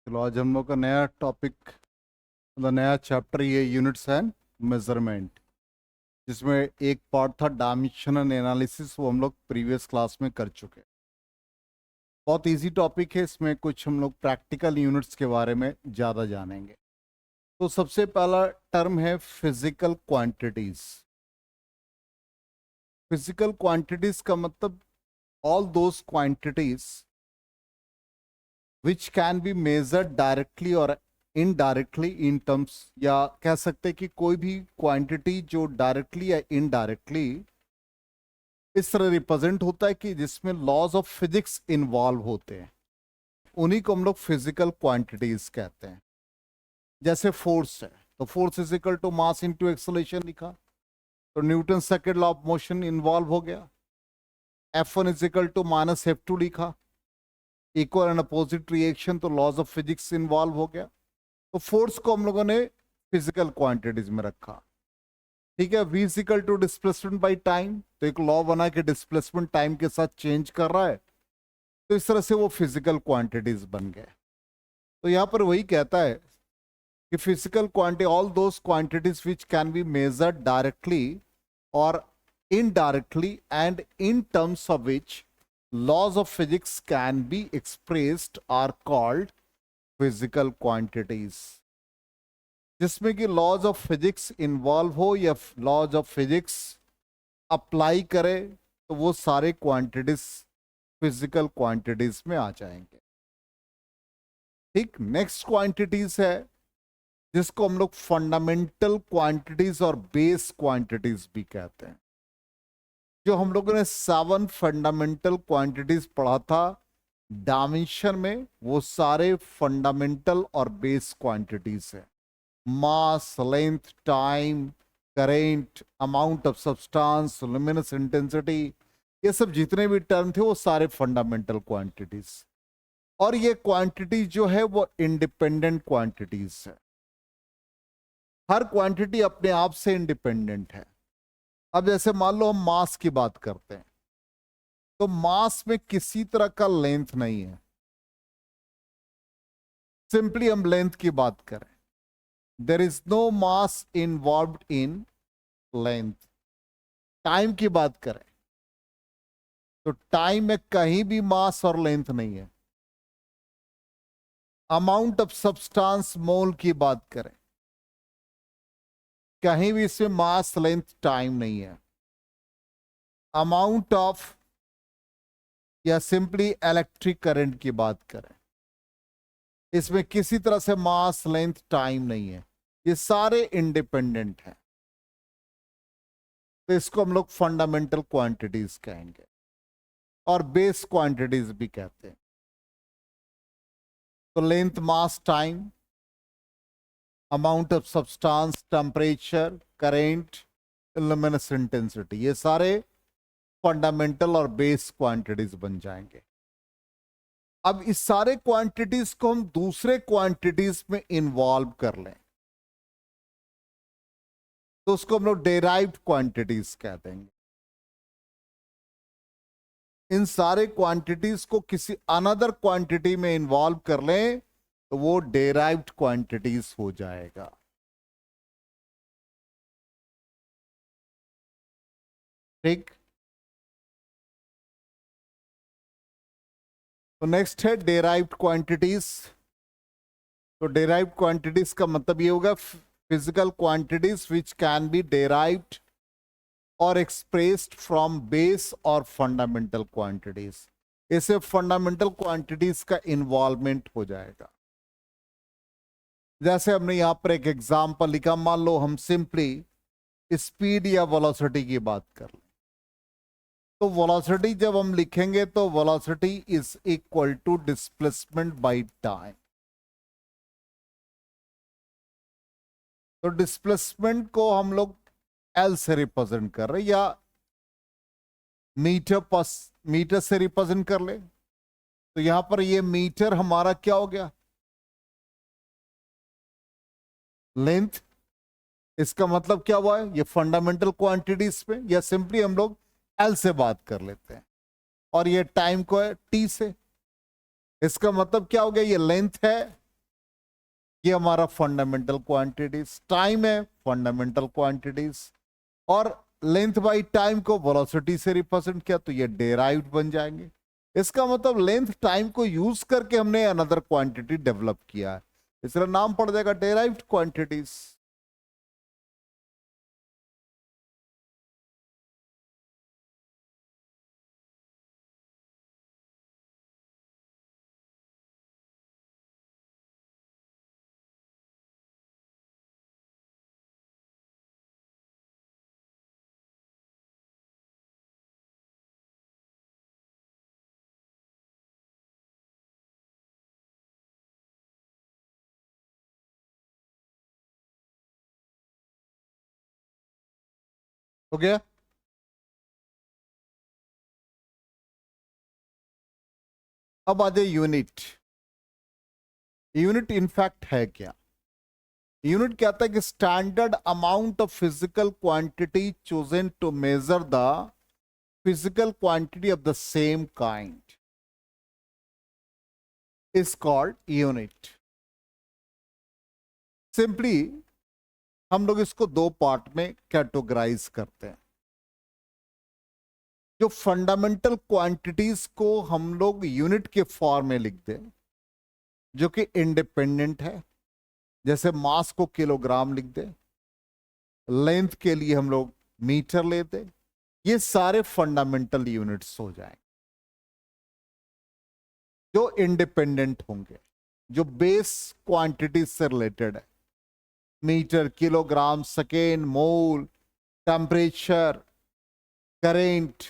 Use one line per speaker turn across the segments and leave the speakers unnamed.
चलो आज हम लोग का नया टॉपिक मतलब नया चैप्टर ये यूनिट्स एंड मेजरमेंट, जिसमें एक पार्ट था डायमेंशनल एनालिसिस, वो हम लोग प्रीवियस क्लास में कर चुके हैं। बहुत इजी टॉपिक है, इसमें कुछ हम लोग प्रैक्टिकल यूनिट्स के बारे में ज़्यादा जानेंगे। तो सबसे पहला टर्म है फिजिकल क्वांटिटीज। फिजिकल क्वांटिटीज का मतलब all those quantities which can be measured directly और इनडायरेक्टली इन टर्म्स, या कह सकते हैं कि कोई भी क्वांटिटी जो डायरेक्टली या इनडायरेक्टली इस तरह रिप्रेजेंट होता है कि जिसमें लॉज ऑफ फिजिक्स इन्वॉल्व होते हैं, उन्हीं को हम लोग फिजिकल क्वांटिटीज कहते हैं। जैसे फोर्स है तो force is equal to mass into acceleration लिखा, तो Newton second law of motion involve हो गया। F1 is equal to minus F2 लिखा, इक्वल एंड अपोजिट रिएक्शन, तो लॉज ऑफ फिजिक्स इन्वॉल्व हो गया। तो फोर्स को हम लोगों ने फिजिकल क्वांटिटीज में रखा। ठीक है, v is equal to displacement by time, तो एक लॉ बना कि डिस्प्लेसमेंट टाइम के साथ चेंज कर रहा है, तो इस तरह से वो फिजिकल क्वांटिटीज बन गए। तो यहाँ पर वही कहता है कि physical quantity all those quantities which can be measured directly और indirectly and in terms of which laws of physics can be expressed are called physical quantities। जिसमें कि लॉज ऑफ फिजिक्स इन्वॉल्व हो या लॉज ऑफ फिजिक्स अप्लाई करे, तो वो सारे quantities physical quantities में आ जाएंगे। ठीक, नेक्स्ट क्वांटिटीज है जिसको हम लोग फंडामेंटल क्वांटिटीज और बेस क्वांटिटीज भी कहते हैं। जो हम लोगों ने 7 फंडामेंटल क्वांटिटीज पढ़ा था डायमेंशन में, वो सारे फंडामेंटल और बेस क्वांटिटीज है। Mass, length, time, current, amount of substance, luminous intensity, ये सब जितने भी टर्म थे वो सारे फंडामेंटल क्वांटिटीज। और ये क्वांटिटी जो है वो इंडिपेंडेंट क्वांटिटीज है। हर क्वांटिटी अपने आप से इंडिपेंडेंट है। अब जैसे मान लो हम मास की बात करते हैं, तो मास में किसी तरह का लेंथ नहीं है। सिंपली हम लेंथ की बात करें, there is no mass involved in length. Time की बात करें तो टाइम में कहीं भी मास और लेंथ नहीं है। अमाउंट ऑफ सब्सटेंस मोल की बात करें, कहीं भी इसमें मास, लेंथ, टाइम नहीं है। अमाउंट ऑफ या सिंपली इलेक्ट्रिक करंट की बात करें, इसमें किसी तरह से मास, लेंथ, टाइम नहीं है। ये सारे इंडिपेंडेंट हैं, तो इसको हम लोग फंडामेंटल क्वांटिटीज कहेंगे और बेस क्वांटिटीज भी कहते हैं। तो length, mass, time, amount of substance, temperature, current, luminous intensity, ये सारे फंडामेंटल और बेस क्वांटिटीज बन जाएंगे। अब इस सारे क्वांटिटीज को हम दूसरे क्वांटिटीज में इन्वॉल्व कर लें तो उसको हम लोग डेराइव्ड क्वांटिटीज कह देंगे। इन सारे क्वांटिटीज को किसी अनदर क्वांटिटी में इन्वॉल्व कर लें तो वो डेराइव्ड क्वांटिटीज हो जाएगा। ठीक, तो नेक्स्ट है डेराइव्ड क्वांटिटीज। तो डेराइव्ड क्वांटिटीज का मतलब ये होगा physical quantities which can be derived और एक्सप्रेस्ड फ्रॉम बेस और फंडामेंटल क्वांटिटीज। इससे फंडामेंटल क्वांटिटीज का इन्वॉल्वमेंट हो जाएगा। जैसे हमने यहां पर एक एग्जांपल लिखा, मान लो हम सिंपली स्पीड या वेलोसिटी की बात कर लें, तो वेलोसिटी जब हम लिखेंगे तो velocity is equal to displacement by time. तो डिस्प्लेसमेंट को हम लोग एल से रिप्रेजेंट कर रहे हैं, या मीटर से रिप्रेजेंट कर ले, तो यहां पर ये मीटर हमारा क्या हो गया, लेंथ। इसका मतलब क्या हुआ है, ये फंडामेंटल क्वांटिटीज पे, या सिंपली हम लोग एल से बात कर लेते हैं, और ये टाइम को है टी से। इसका मतलब क्या हो गया, ये लेंथ है ये हमारा फंडामेंटल क्वांटिटीज, टाइम है फंडामेंटल क्वांटिटीज, और लेंथ बाई टाइम को वेलोसिटी से रिप्रेजेंट किया तो ये डेराइव्ड बन जाएंगे। इसका मतलब लेंथ टाइम को यूज करके हमने अनदर क्वांटिटी डेवलप किया है, इसका नाम पड़ जाएगा डेराइव्ड क्वांटिटीज। हो गया। अब आ जाए यूनिट। यूनिट इनफैक्ट है क्या? यूनिट कहता है कि standard amount of physical quantity chosen to measure the physical quantity of the same kind is called unit. Simply हम लोग इसको दो पार्ट में कैटेगराइज करते हैं। जो फंडामेंटल क्वांटिटीज को हम लोग यूनिट के फॉर्म में लिख दें, जो कि इंडिपेंडेंट है, जैसे मास को किलोग्राम लिख दे, लेंथ के लिए हम लोग मीटर लेते, ये सारे फंडामेंटल यूनिट्स हो जाएंगे जो इंडिपेंडेंट होंगे, जो बेस क्वांटिटी से रिलेटेड है। मीटर, किलोग्राम, सेकेंड, मोल, टेम्परेचर, करेंट,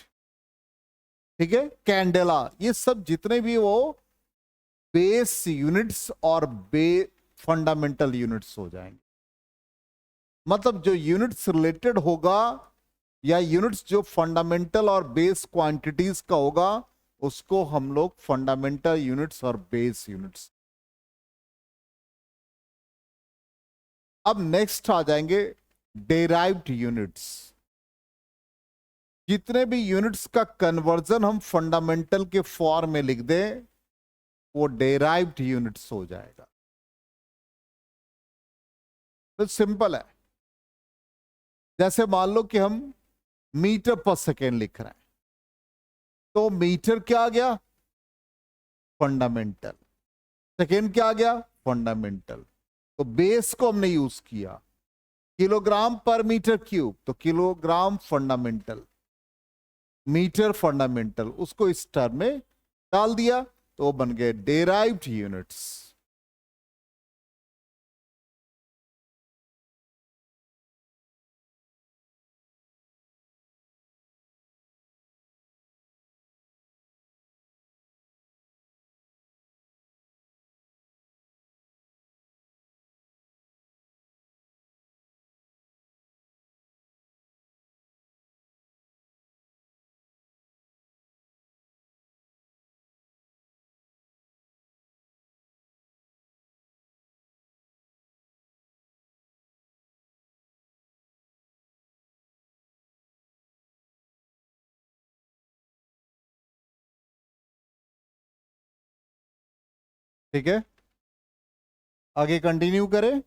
ठीक है, कैंडेला, ये सब जितने भी वो बेस यूनिट्स और फंडामेंटल यूनिट्स हो जाएंगे। मतलब जो यूनिट्स रिलेटेड होगा या यूनिट्स जो फंडामेंटल और बेस क्वांटिटीज का होगा, उसको हम लोग फंडामेंटल यूनिट्स और बेस यूनिट्स। अब नेक्स्ट आ जाएंगे डेराइव्ड यूनिट्स। जितने भी यूनिट्स का कन्वर्जन हम फंडामेंटल के फॉर्म में लिख दें, वो डेराइव्ड यूनिट्स हो जाएगा। तो सिंपल है। जैसे मान लो कि हम मीटर पर सेकेंड लिख रहे हैं, तो मीटर क्या आ गया? फंडामेंटल। सेकेंड क्या आ गया? फंडामेंटल। तो बेस को हमने यूज किया। किलोग्राम पर मीटर क्यूब, तो किलोग्राम फंडामेंटल, मीटर फंडामेंटल, उसको इस टर्म में डाल दिया तो वो बन गए डेराइव्ड यूनिट्स। ठीक है, आगे कंटिन्यू करें।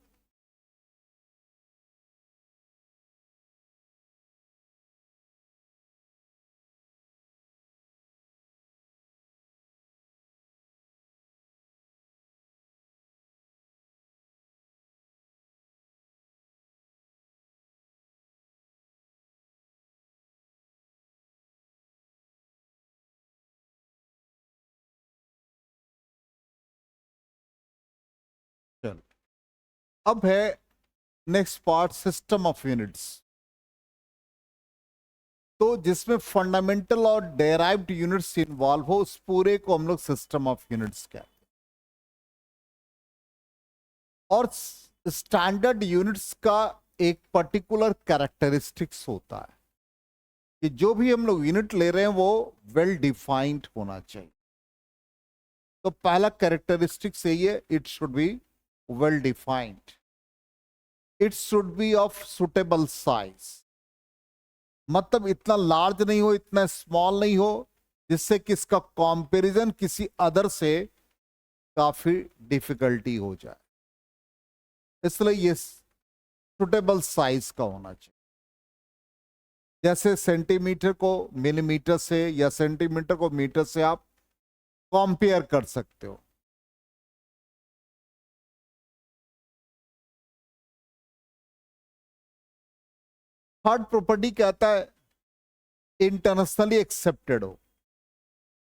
चलो, अब है next part, system of units. तो जिसमें फंडामेंटल और डेराइव्ड यूनिट्स इन्वॉल्व हो, उस पूरे को हम लोग सिस्टम ऑफ यूनिट्स कहते हैं। और स्टैंडर्ड यूनिट्स का एक पर्टिकुलर कैरेक्टरिस्टिक्स होता है कि जो भी हम लोग यूनिट ले रहे हैं वो वेल डिफाइंड होना चाहिए। तो पहला कैरेक्टरिस्टिक्स यही है, it should be well defined, it should be of suitable size. मतलब इतना लार्ज नहीं हो, इतना स्मॉल नहीं हो, जिससे कि इसका कंपैरिजन किसी अदर से काफी डिफिकल्टी हो जाए। इसलिए ये सुटेबल साइज का होना चाहिए। जैसे सेंटीमीटर को मिलीमीटर से या सेंटीमीटर को मीटर से आप कंपेयर कर सकते हो। थर्ड प्रॉपर्टी कहता है इंटरनेशनली एक्सेप्टेड हो।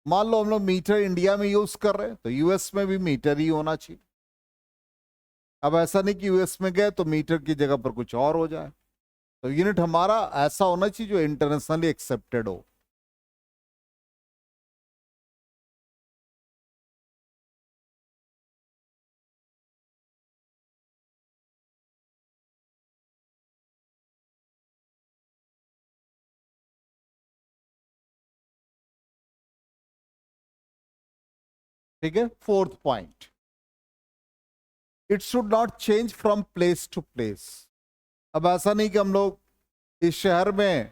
मान लो हम लोग मीटर इंडिया में यूज कर रहे हैं तो यूएस में भी मीटर ही होना चाहिए। अब ऐसा नहीं कि यूएस में गए तो मीटर की जगह पर कुछ और हो जाए। तो यूनिट हमारा ऐसा होना चाहिए जो इंटरनेशनली एक्सेप्टेड हो। ठीक है। Fourth point, it should not change from place to place. अब ऐसा नहीं कि हम लोग इस शहर में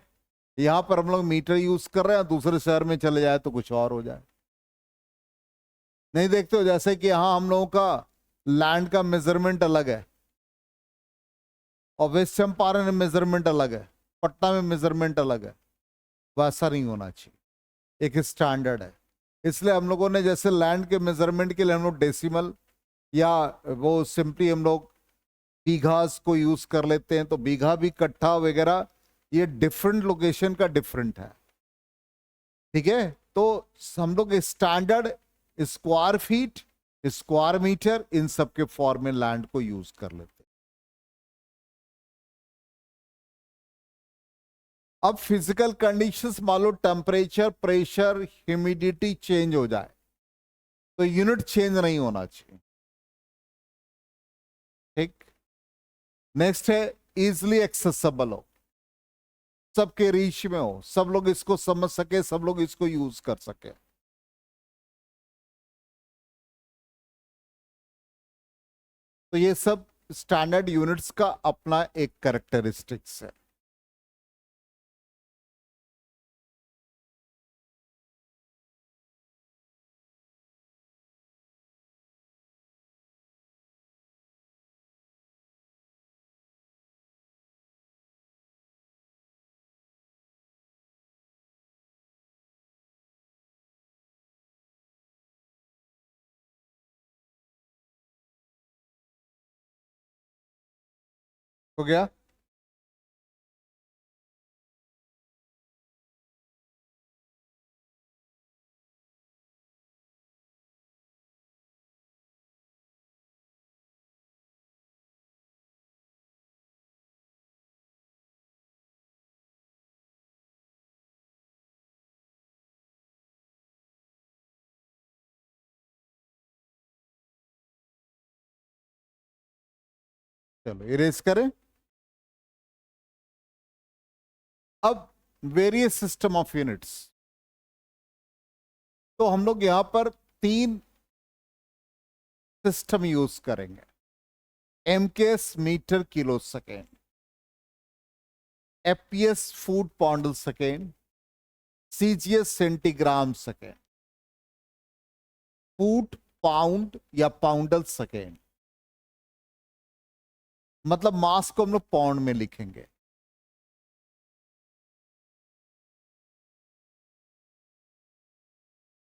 यहां पर हम लोग मीटर यूज कर रहे हैं, दूसरे शहर में चले जाए तो कुछ और हो जाए। नहीं देखते हो जैसे कि यहां हम लोगों का लैंड का मेजरमेंट अलग है और वेस्ट चंपारण में मेजरमेंट अलग है, पटना में मेजरमेंट अलग है। वैसा नहीं होना चाहिए, एक स्टैंडर्ड है। इसलिए हम लोगों ने जैसे लैंड के मेजरमेंट के लिए हम लोग डेसिमल या वो सिंपली हम लोग बीघास को यूज कर लेते हैं, तो बीघा भी कट्ठा वगैरह ये डिफरेंट लोकेशन का डिफरेंट है। ठीक है। तो हम लोग standard square feet, square metre इन सब के फॉर्म में लैंड को यूज कर लेते हैं। अब फिजिकल कंडीशंस मान low temperature, pressure, humidity change हो जाए तो यूनिट चेंज नहीं होना चाहिए। ठीक। नेक्स्ट है इजिली एक्सेसिबल हो, सबके रीच में हो, सब लोग इसको समझ सके, सब लोग इसको यूज कर सके। तो ये सब स्टैंडर्ड यूनिट्स का अपना एक कैरेक्टरिस्टिक्स है। हो गया। चलो इरेज करें। अब वेरियस सिस्टम ऑफ यूनिट्स, तो हम लोग यहां पर तीन सिस्टम यूज करेंगे। MKS metre kilo second, FPS foot poundal second, CGS centigram second, foot pound या पाउंडल सेकेंड। मतलब मास को हम लोग पाउंड में लिखेंगे।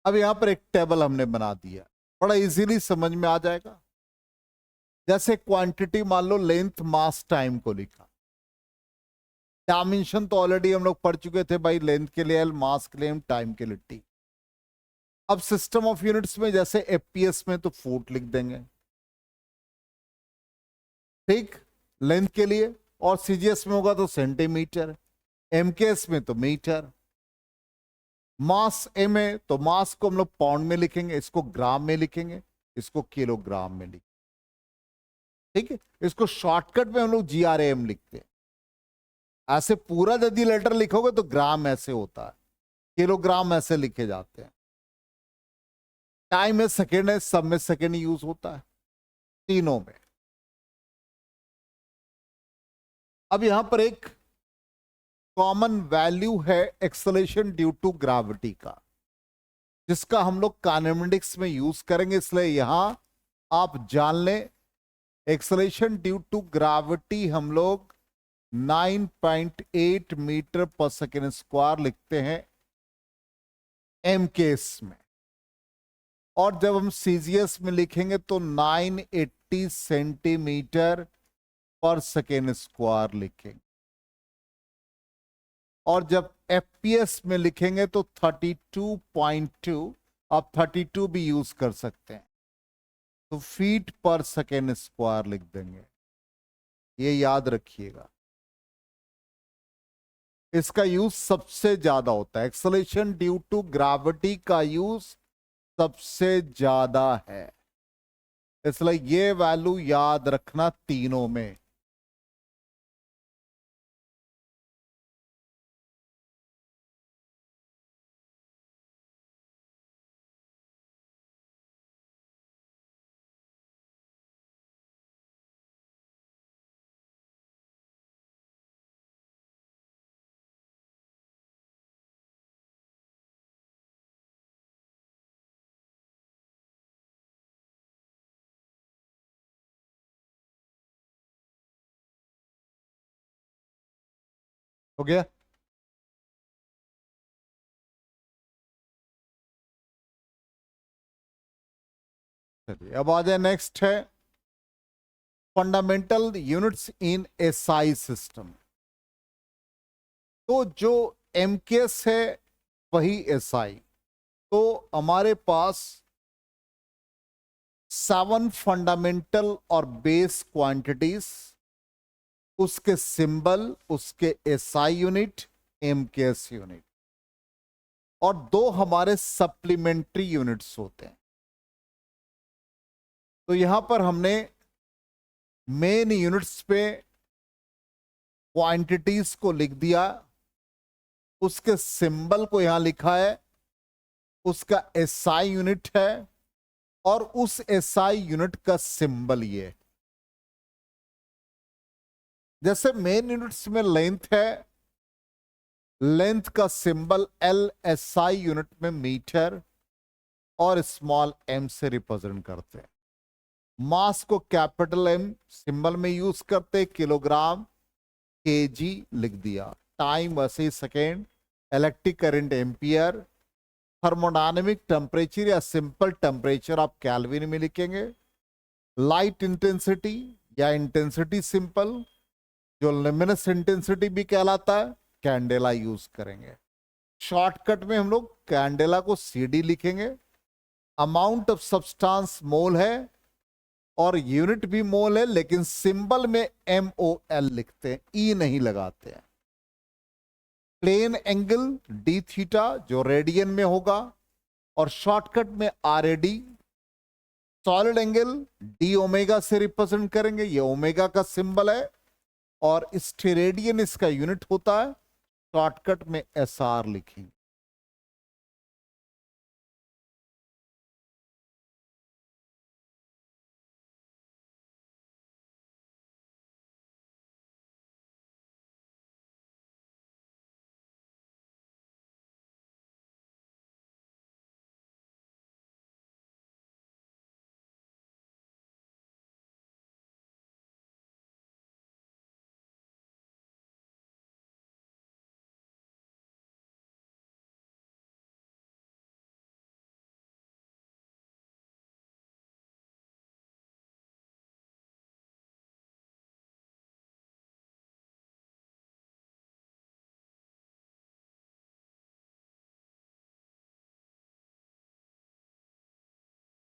अब यहां पर एक टेबल हमने बना दिया, बड़ा इजीली समझ में आ जाएगा। जैसे क्वांटिटी मान लो लेंथ मास टाइम को लिखा, डायमेंशन तो ऑलरेडी हम लोग पढ़ चुके थे भाई, लेंथ के लिए एल, मास के लिए एम, टाइम के लिए टी। अब सिस्टम ऑफ यूनिट्स में जैसे एफपीएस में तो फुट लिख देंगे, ठीक, लेंथ के लिए। और सीजीएस में होगा तो सेंटीमीटर, एमकेएस में तो मीटर, मास एम है तो मास को हम लोग पाउंड में लिखेंगे, इसको ग्राम में लिखेंगे, इसको किलोग्राम में लिखेंगे। ठीक है। इसको शॉर्टकट में हम लोग जीआरएम लिखते हैं। ऐसे पूरा यदि लेटर लिखोगे तो ग्राम ऐसे होता है, किलोग्राम ऐसे लिखे जाते हैं। टाइम में सेकेंड है, सब में सेकेंड यूज होता है, तीनों में। अब यहां पर एक कॉमन वैल्यू है एक्सेलरेशन ड्यू टू ग्रेविटी का, जिसका हम लोग काइनेमेटिक्स में यूज करेंगे। इसलिए यहां आप जान लें एक्सेलरेशन ड्यू टू ग्रेविटी हम लोग 9.8 मीटर पर सेकेंड स्क्वायर लिखते हैं एम केस में, और जब हम सीजीएस में लिखेंगे तो 980 सेंटीमीटर पर सेकेंड स्क्वायर लिखेंगे, और जब एफपीएस में लिखेंगे तो 32.2, आप 32 भी यूज कर सकते हैं, तो फीट पर सेकेंड स्क्वायर लिख देंगे। ये याद रखिएगा, इसका यूज सबसे ज्यादा होता है, एक्सेलरेशन ड्यू टू ग्रेविटी का यूज सबसे ज्यादा है, इसलिए ये वैल्यू याद रखना तीनों में। हो गया? चलिए अब आ जाए, नेक्स्ट है fundamental units in SI system. तो जो एमकेएस है वही एसआई, तो हमारे पास 7 फंडामेंटल और बेस क्वांटिटीज, उसके सिंबल, उसके एसआई यूनिट, एमकेएस यूनिट, और 2 हमारे सप्लीमेंट्री यूनिट्स होते हैं। तो यहां पर हमने मेन यूनिट्स पे क्वांटिटीज को लिख दिया, उसके सिंबल को यहां लिखा है, उसका एसआई यूनिट है, और उस एसआई यूनिट का सिंबल ये है। जैसे मेन यूनिट्स में लेंथ है, लेंथ का सिंबल एल एसआई यूनिट में मीटर और स्मॉल एम से रिप्रेजेंट करते हैं। मास को कैपिटल एम सिंबल में यूज करते, किलोग्राम, केजी लिख दिया, टाइम वैसे second, electric current ampere, thermodynamic temperature या सिंपल टेम्परेचर आप केल्विन में लिखेंगे, लाइट इंटेंसिटी या इंटेंसिटी सिंपल, जो लुमिनस इंटेंसिटी भी कहलाता है, कैंडेला यूज करेंगे। शॉर्टकट में हम लोग कैंडेला को सीडी लिखेंगे। अमाउंट ऑफ सब्सटेंस मोल है और यूनिट भी मोल है, लेकिन सिंबल में MOL लिखते हैं, ई नहीं लगाते हैं। प्लेन एंगल डी थीटा जो रेडियन में होगा, और शॉर्टकट में RAD। Solid angle D omega से रिप्रेजेंट करेंगे, ये ओमेगा का सिंबल है, और स्टेरेडियन इसका यूनिट होता है, शॉर्टकट में SR लिखेंगे।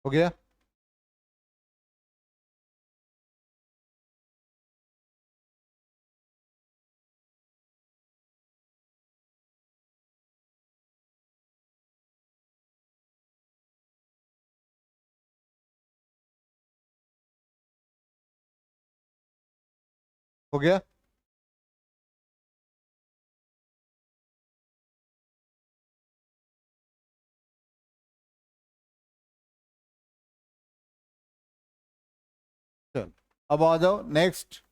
हो गया? हो गया? चल अब आ जाओ नेक्स्ट।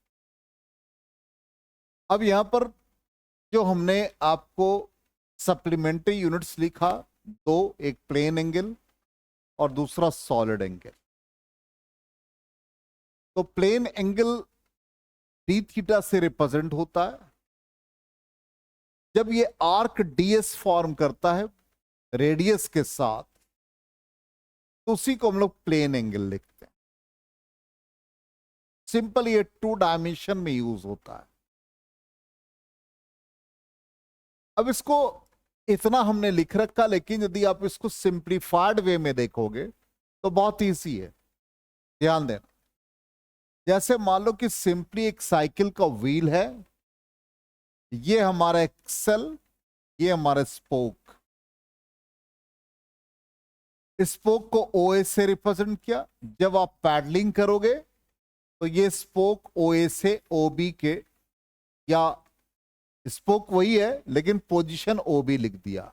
अब यहां पर जो हमने आपको सप्लीमेंट्री यूनिट्स लिखा, 2, एक प्लेन एंगल और दूसरा सॉलिड एंगल। तो प्लेन एंगल डी थीटा से रिप्रेजेंट होता है। जब ये आर्क डीएस फॉर्म करता है रेडियस के साथ, तो उसी को हम लोग प्लेन एंगल लिखते हैं। सिंपल ये 2 डायमेंशन में यूज होता है। अब इसको इतना हमने लिख रखा, लेकिन यदि आप इसको सिंप्लीफाइड वे में देखोगे तो बहुत इजी है। ध्यान देना, जैसे मान लो कि सिंपली एक साइकिल का व्हील है, ये हमारा एक्सल, ये हमारा स्पोक। स्पोक को OA से रिप्रेजेंट किया। जब आप पैडलिंग करोगे तो ये स्पोक OA से OB के, या स्पोक वही है लेकिन पोजीशन OB लिख दिया।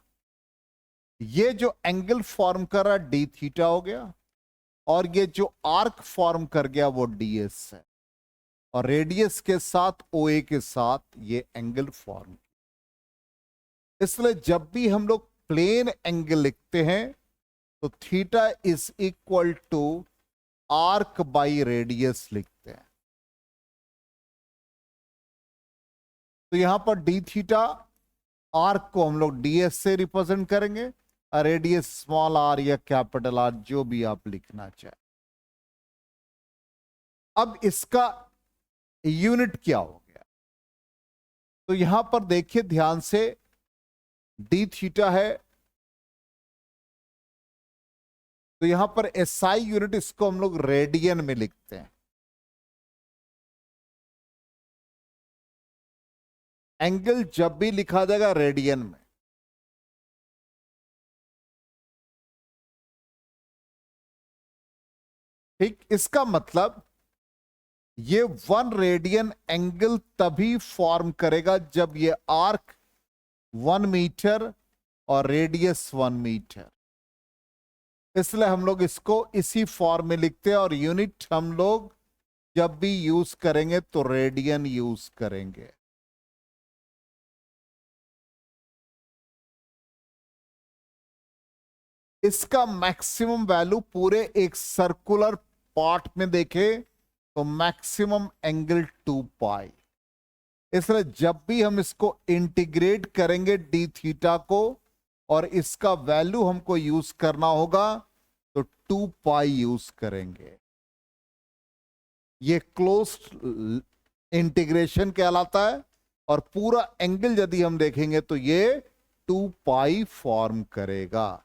ये जो एंगल फॉर्म कर रहा डी थीटा हो गया, और ये जो आर्क फॉर्म कर गया वो DS है, और रेडियस के साथ OA के साथ ये एंगल फॉर्म। इसलिए जब भी हम लोग प्लेन एंगल लिखते हैं तो theta is equal to arc by radius लिखते हैं। तो यहां पर डी थीटा, आर्क को हम लोग DS से रिप्रेजेंट करेंगे, रेडियस स्मॉल r या कैपिटल R, जो भी आप लिखना चाहे। अब इसका यूनिट क्या हो गया, तो यहां पर देखिए ध्यान से, डी थीटा है, तो यहां पर SI यूनिट, इसको हम लोग रेडियन में लिखते हैं। एंगल जब भी लिखा जाएगा रेडियन में। ठीक, इसका मतलब ये 1 रेडियन एंगल तभी फॉर्म करेगा जब ये आर्क 1 मीटर और रेडियस 1 मीटर। इसलिए हम लोग इसको इसी फॉर्म में लिखते हैं, और यूनिट हम लोग जब भी यूज करेंगे तो रेडियन यूज करेंगे। इसका मैक्सिमम वैल्यू पूरे एक सर्कुलर पार्ट में देखे तो मैक्सिमम एंगल 2 पाई। इसलिए जब भी हम इसको इंटीग्रेट करेंगे डी थीटा को, और इसका वैल्यू हमको यूज करना होगा, तो 2 पाई यूज करेंगे। ये क्लोज्ड इंटीग्रेशन कहलाता है, और पूरा एंगल यदि हम देखेंगे तो ये 2 पाई फॉर्म करेगा।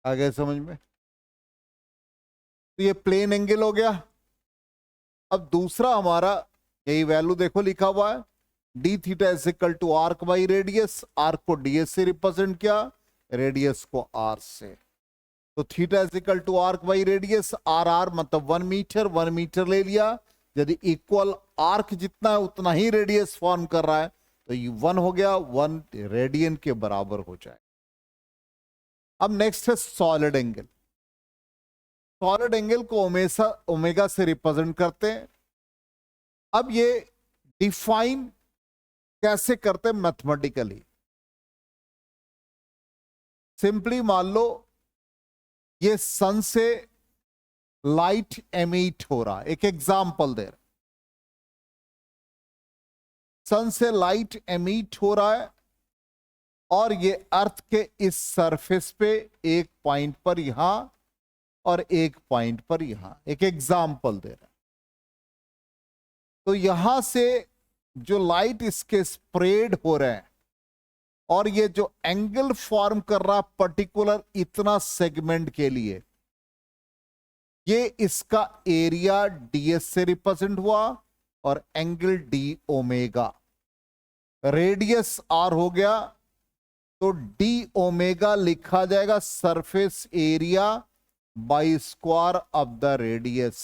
आ गए समझ में? तो ये प्लेन एंगल हो गया। अब दूसरा हमारा यही वैल्यू देखो लिखा हुआ है, D theta is equal to arc by radius. Arc को DS से रिप्रेजेंट किया, रेडियस को R से। तो theta is equal to arc by radius, R मतलब 1 मीटर, 1 मीटर ले लिया। यदि इक्वल आर्क जितना है उतना ही रेडियस फॉर्म कर रहा है, तो ये 1 हो गया, 1 रेडियन के बराबर हो जाए। अब नेक्स्ट है सॉलिड एंगल। सॉलिड एंगल को ओमेगा से रिप्रेजेंट करते हैं। अब ये डिफाइन कैसे करते हैं मैथमेटिकली? सिंपली मान लो ये सन से लाइट एमिट हो रहा है, एक एग्जांपल दे रहा, सन से लाइट एमिट हो रहा है, और ये अर्थ के इस सरफेस पे एक पॉइंट पर यहां और एक पॉइंट पर यहां, एक एग्जाम्पल दे रहा है। तो यहां से जो लाइट इसके स्प्रेड हो रहे हैं, और ये जो एंगल फॉर्म कर रहा पर्टिकुलर इतना सेगमेंट के लिए, ये इसका एरिया DS से रिप्रेजेंट हुआ, और angle D omega. Radius R हो गया, तो D ओमेगा लिखा जाएगा surface area by square of the radius.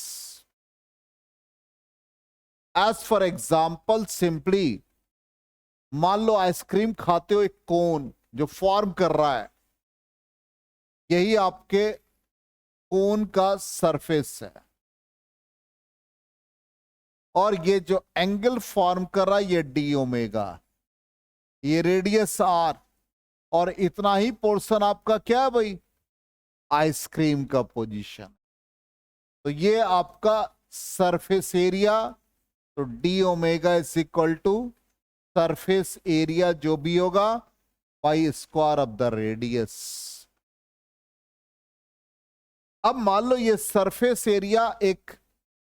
As for example, simply मान लो आइसक्रीम खाते हो, एक कोन जो फॉर्म कर रहा है, यही आपके कोन का सरफेस है, और ये जो एंगल फॉर्म कर रहा है ये D ओमेगा। ये रेडियस आर, और इतना ही पोर्शन आपका क्या है भाई, आइसक्रीम का पोजीशन। तो ये आपका सरफेस एरिया, तो D omega is equal to surface area जो भी होगा pi square of the radius. अब मान लो ये सरफेस एरिया एक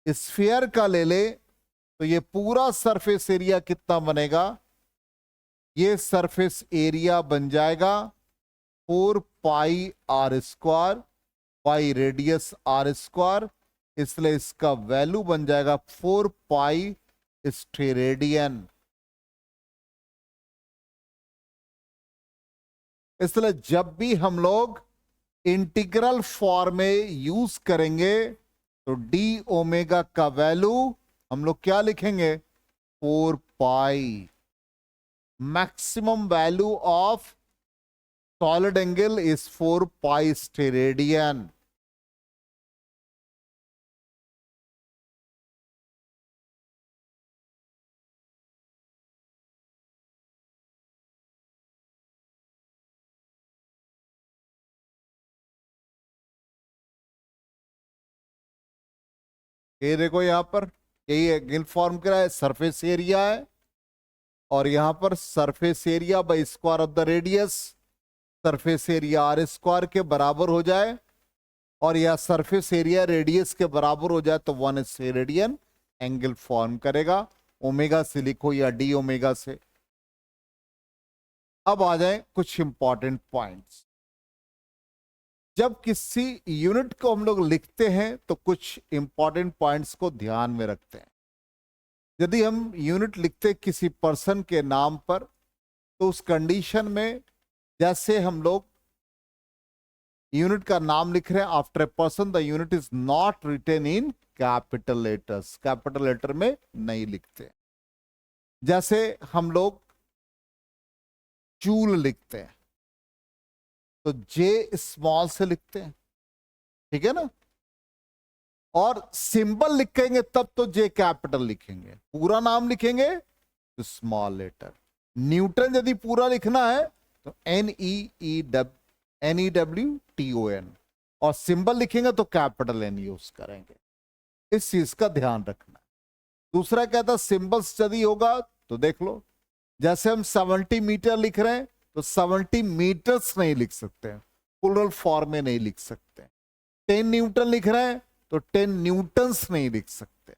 स्फीयर का ले ले, तो ये पूरा सरफेस एरिया कितना बनेगा, ये सरफेस एरिया बन जाएगा 4 pi r square by radius r square, इसलिए इसका वैल्यू बन जाएगा 4 पाई स्टेरेडियन। इसलिए जब भी हम लोग इंटीग्रल फॉर्म में यूज करेंगे तो डी ओमेगा का वैल्यू हम लोग क्या लिखेंगे, 4 pi. Maximum value of solid angle is 4 pi steradian. ये देखो यहां पर यही है, गिल फॉर्म करा है, सरफेस एरिया है, और यहां पर surface area by square of the radius, surface area R square के बराबर हो जाए, और यह सरफेस एरिया रेडियस के बराबर हो जाए तो 1 स्टेरेडियन एंगल फॉर्म करेगा। ओमेगा से लिखो या डी ओमेगा से। अब आ जाए कुछ इंपॉर्टेंट पॉइंट्स। जब किसी यूनिट को हम लोग लिखते हैं तो कुछ इंपॉर्टेंट पॉइंट्स को ध्यान में रखते हैं। यदि हम यूनिट लिखते किसी पर्सन के नाम पर, तो उस कंडीशन में जैसे हम लोग यूनिट का नाम लिख रहे हैं after a person, the unit is not written in capital letters, capital letter में नहीं लिखते। जैसे हम लोग जूल लिखते हैं तो जे स्मॉल से लिखते हैं, ठीक है ना, और सिंबल लिखेंगे तब तो जे कैपिटल लिखेंगे, पूरा नाम लिखेंगे तो स्मॉल लेटर। न्यूटन यदि पूरा लिखना है तो NEWTON, और सिंबल लिखेंगे तो कैपिटल N यूज करेंगे। इस चीज का ध्यान रखना। दूसरा कहता सिंबल्स यदि होगा तो देख लो, जैसे हम 70 मीटर लिख रहे हैं तो 70 मीटर्स नहीं लिख सकते, प्लूरल फॉर्म में नहीं लिख सकते। 10 न्यूटन लिख रहे हैं तो 10 न्यूटन्स नहीं लिख सकते,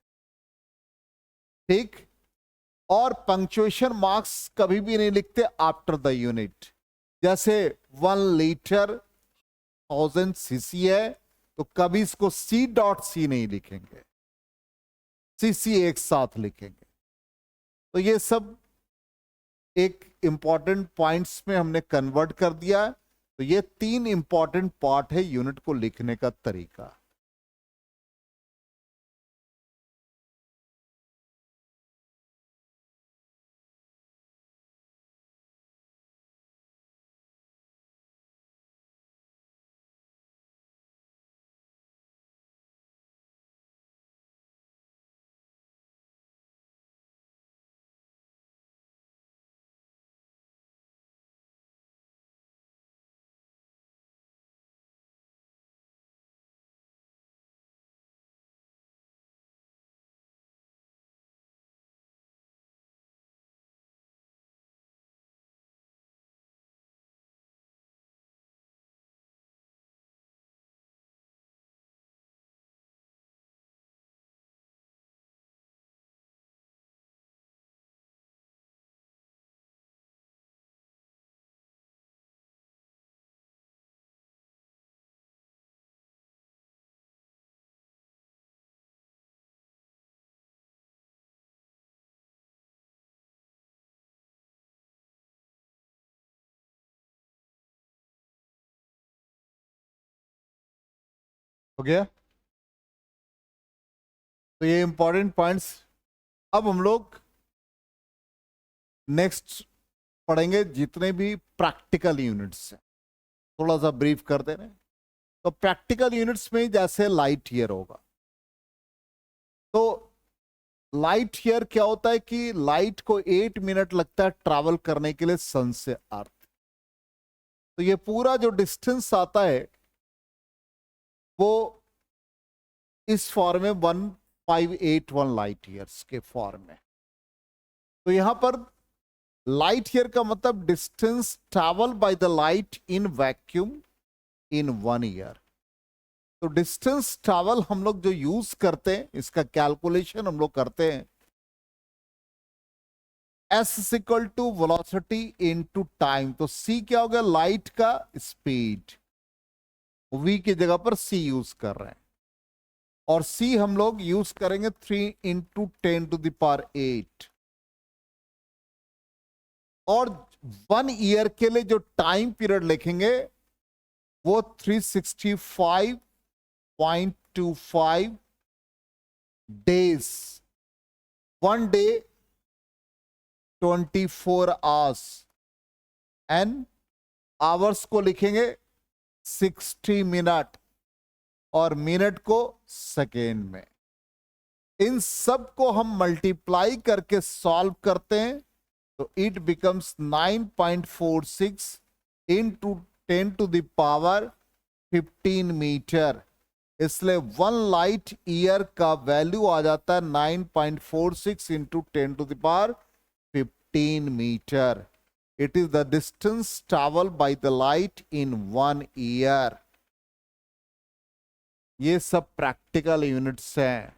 ठीक। और पंक्चुएशन मार्क्स कभी भी नहीं लिखते आफ्टर द यूनिट। जैसे 1 लीटर 1000 सीसी है तो कभी इसको C.C नहीं लिखेंगे, सीसी एक साथ लिखेंगे। तो ये सब एक इंपॉर्टेंट पॉइंट्स में हमने कन्वर्ट कर दिया। तो ये 3 इंपॉर्टेंट पार्ट है यूनिट को लिखने का तरीका। हो गया। तो ये इंपॉर्टेंट पॉइंट्स। अब हम लोग नेक्स्ट पढ़ेंगे जितने भी प्रैक्टिकल यूनिट्स हैं, थोड़ा सा ब्रीफ कर दे रहे हैं। तो प्रैक्टिकल यूनिट्स में जैसे लाइट ईयर होगा, तो लाइट ईयर क्या होता है कि लाइट को 8 मिनट लगता है ट्रैवल करने के लिए सन से अर्थ। तो ये पूरा जो डिस्टेंस आता है वो इस फॉर्म में 1581 लाइट ईयर्स के फॉर्म में। तो यहां पर लाइट ईयर का मतलब distance travel by the light in vacuum in 1 year. तो डिस्टेंस ट्रैवल हम लोग जो यूज करते हैं, इसका कैलकुलेशन हम लोग करते हैं S is equal to velocity into time. तो C क्या हो गया, लाइट का स्पीड, V की जगह पर C यूज कर रहे हैं, और C हम लोग यूज करेंगे 3 इंटू 10⁸ और 1 ईयर के लिए जो टाइम पीरियड लिखेंगे वो 365.25 days. 1 day 24 hours, and hours को लिखेंगे 60 मिनट और मिनट को सेकेंड में। इन सब को हम मल्टीप्लाई करके सॉल्व करते हैं तो इट बिकम्स 9.46 इंटू 10⁻15 मीटर। इसलिए 1 लाइट ईयर का वैल्यू आ जाता है 9.46 into 10⁻15 metre. It is the distance travel by the light in 1 year. ये सब प्रैक्टिकल यूनिट्स हैं।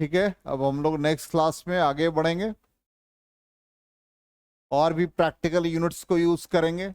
ठीक है, अब हम लोग नेक्स्ट क्लास में आगे बढ़ेंगे और भी प्रैक्टिकल यूनिट्स को यूज करेंगे।